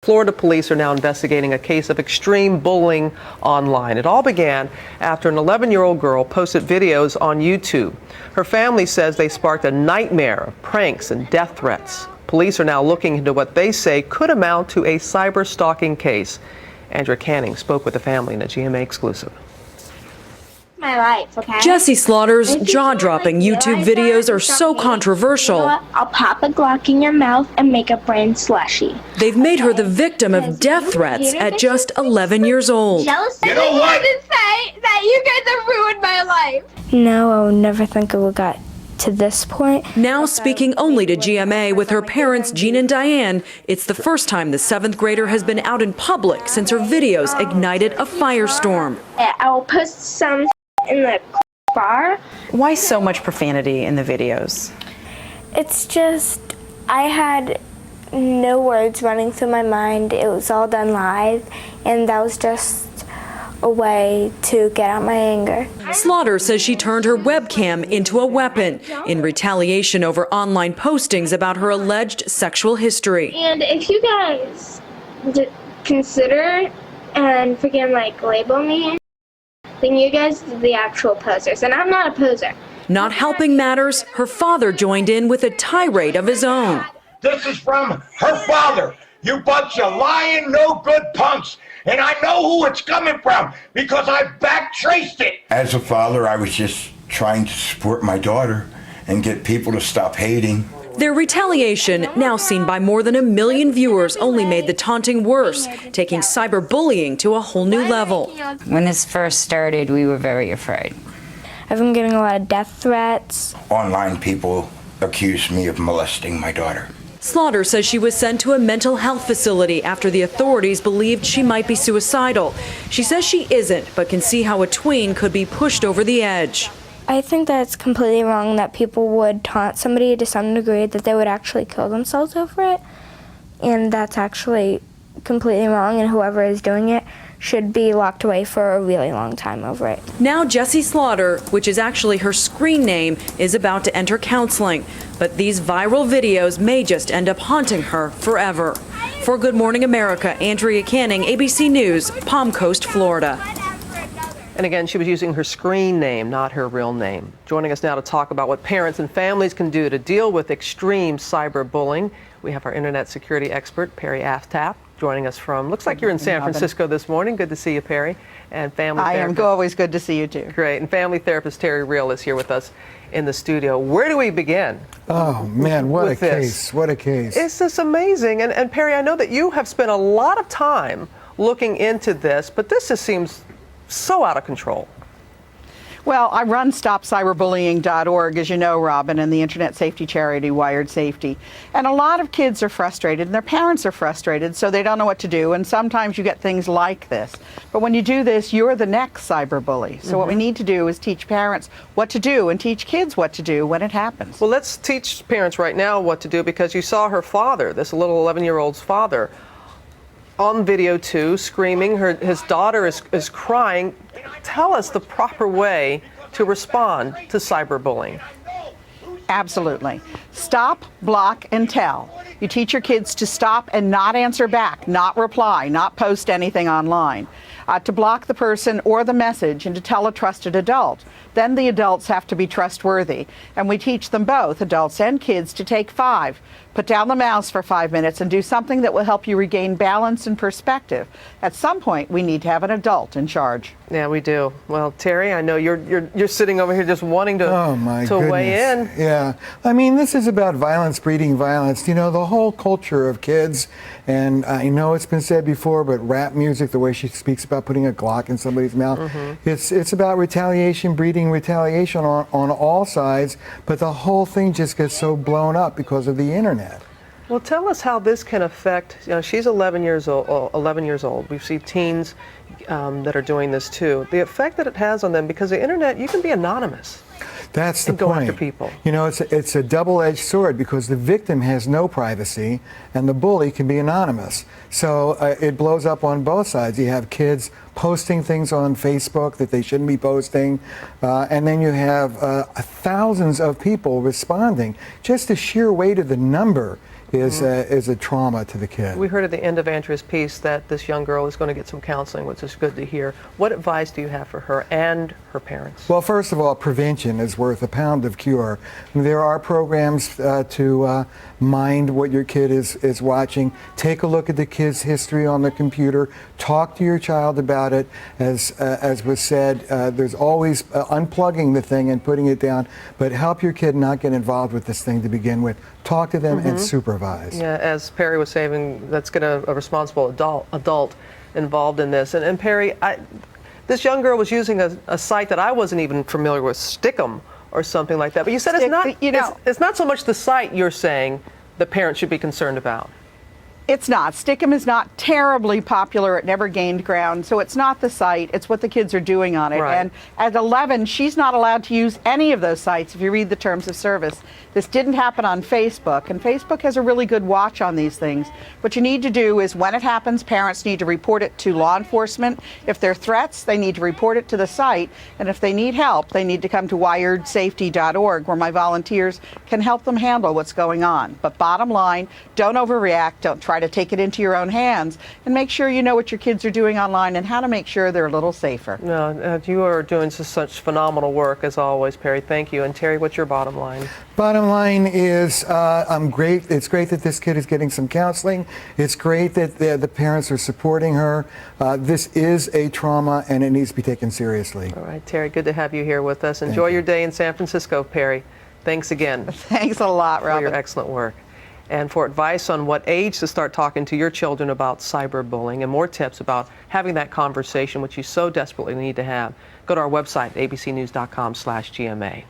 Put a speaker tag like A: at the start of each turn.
A: Florida police are now investigating a case of extreme bullying online. It all began after an 11-year-old girl posted videos on YouTube. Her family says they sparked a nightmare of pranks and death threats. Police are now looking into what they say could amount to a cyber stalking case. Andrea Canning spoke with the family in a GMA exclusive.
B: My life, okay?
C: Jessie Slaughter's jaw-dropping YouTube videos are so controversial.
B: You know what? I'll pop a Glock in your mouth and make a brain slushy.
C: They've made her the victim of death threats at just 11 years old.
B: You know what? To say that you guys have ruined my life. No, I would never think it would got to this point.
C: Now speaking only to GMA with her parents, Jean and Diane, it's the first time the 7th grader has been out in public since her videos ignited a firestorm.
B: I will post some in the bar.
D: Why so much profanity in the videos?
B: It's just, I had no words running through my mind. It was all done live, and that was just a way to get out my anger.
C: Slaughter says she turned her webcam into a weapon in retaliation over online postings about her alleged sexual history.
B: And if you guys consider and freaking label me, then you guys are the actual posers, and I'm not a poser.
C: Not helping matters, her father joined in with a tirade of his own.
E: This is from her father. You bunch of lying, no good punks. And I know who it's coming from because I backtraced it.
F: As a father, I was just trying to support my daughter and get people to stop hating.
C: Their retaliation, now seen by more than 1 million viewers, only made the taunting worse, taking cyberbullying to a whole new level.
G: When this first started, we were very afraid.
B: I've been getting a lot of death threats.
F: Online people accused me of molesting my daughter.
C: Slaughter says she was sent to a mental health facility after the authorities believed she might be suicidal. She says she isn't, but can see how a tween could be pushed over the edge.
B: I think that it's completely wrong that people would taunt somebody to some degree that they would actually kill themselves over it. And that's actually completely wrong, and whoever is doing it should be locked away for a really long time over it.
C: Now Jessie Slaughter, which is actually her screen name, is about to enter counseling. But these viral videos may just end up haunting her forever. For Good Morning America, Andrea Canning, ABC News, Palm Coast, Florida.
A: And again, she was using her screen name, not her real name. Joining us now to talk about what parents and families can do to deal with extreme cyberbullying, we have our internet security expert, PARRY AFTAB, joining us from, looks like you're in San Francisco this morning. Good to see you, PARRY. And family therapist.
D: Always good to see you too.
A: Great. And family therapist Terry Real is here with us in the studio. Where do we begin?
H: Oh man, what a case. What a case.
A: It's just amazing. And PARRY, I know that you have spent a lot of time looking into this, but this just seems so out of control.
D: Well, I run StopCyberbullying.org, as you know, Robin, and the internet safety charity Wired Safety. And a lot of kids are frustrated, and their parents are frustrated, so they don't know what to do. And sometimes you get things like this. But when you do this, you're the next cyberbully. So what we need to do is teach parents what to do and teach kids what to do when it happens.
A: Well, let's teach parents right now what to do, because you saw her father, this little 11-year-old's father, on video too, screaming. His daughter is crying. Tell us the proper way to respond to cyberbullying.
D: Absolutely. Stop, block, and tell. You teach your kids to stop and not answer back, not reply, not post anything online. To block the person or the message and to tell a trusted adult. Then the adults have to be trustworthy. And we teach them both, adults and kids, to take 5. Put down the mouse for 5 minutes and do something that will help you regain balance and perspective. At some point, we need to have an adult in charge.
A: Yeah, we do. Well, Terry, I know you're sitting over here just wanting to weigh in.
H: Yeah, I mean, this is about violence breeding violence. You know, the whole culture of kids, and I know it's been said before, but rap music, the way she speaks about putting a Glock in somebody's mouth, it's about retaliation breeding retaliation on all sides, but the whole thing just gets so blown up because of the internet.
A: Well, tell us how this can affect, you know, she's 11 years old. We see teens that are doing this too. The effect that it has on them, because the internet, you can be anonymous.
H: That's the
A: go
H: point.
A: After people.
H: You know, it's a double-edged sword, because the victim has no privacy and the bully can be anonymous. So it blows up on both sides. You have kids posting things on Facebook that they shouldn't be posting, and then you have thousands of people responding. Just the sheer weight of the number is a trauma to the kid.
A: We heard at the end of Andrea's piece that this young girl is going to get some counseling, which is good to hear. What advice do you have for her and her parents?
H: Well, first of all, prevention is worth a pound of cure. There are programs to mind what your kid is watching. Take a look at the kid's history on the computer. Talk to your child about it. As was said, there's always unplugging the thing and putting it down, but help your kid not get involved with this thing to begin with. Talk to them and supervise.
A: Yeah, as Perry was saying, let's get a responsible adult involved in this. And Perry, this young girl was using a site that I wasn't even familiar with, Stickum or something like that. But you said it's not so much the site you're saying the parents should be concerned about.
D: It's not. Stickum is not terribly popular. It never gained ground. So it's not the site. It's what the kids are doing on it.
A: Right.
D: And at 11, she's not allowed to use any of those sites if you read the terms of service. This didn't happen on Facebook. And Facebook has a really good watch on these things. What you need to do is when it happens, parents need to report it to law enforcement. If they're threats, they need to report it to the site. And if they need help, they need to come to wiredsafety.org, where my volunteers can help them handle what's going on. But bottom line, don't overreact. Don't try to take it into your own hands, and make sure you know what your kids are doing online and how to make sure they're a little safer.
A: No, you are doing such phenomenal work as always, Perry. Thank you. And Terry, what's your bottom line?
H: Bottom line is, I'm great. It's great that this kid is getting some counseling. It's great that the parents are supporting her. This is a trauma, and it needs to be taken seriously.
A: All right, Terry, good to have you here with us. Enjoy your day in San Francisco, Perry. Thanks again.
D: Thanks a lot, Robin.
A: For your excellent work. And for advice on what age to start talking to your children about cyberbullying and more tips about having that conversation, which you so desperately need to have, go to our website, abcnews.com/GMA.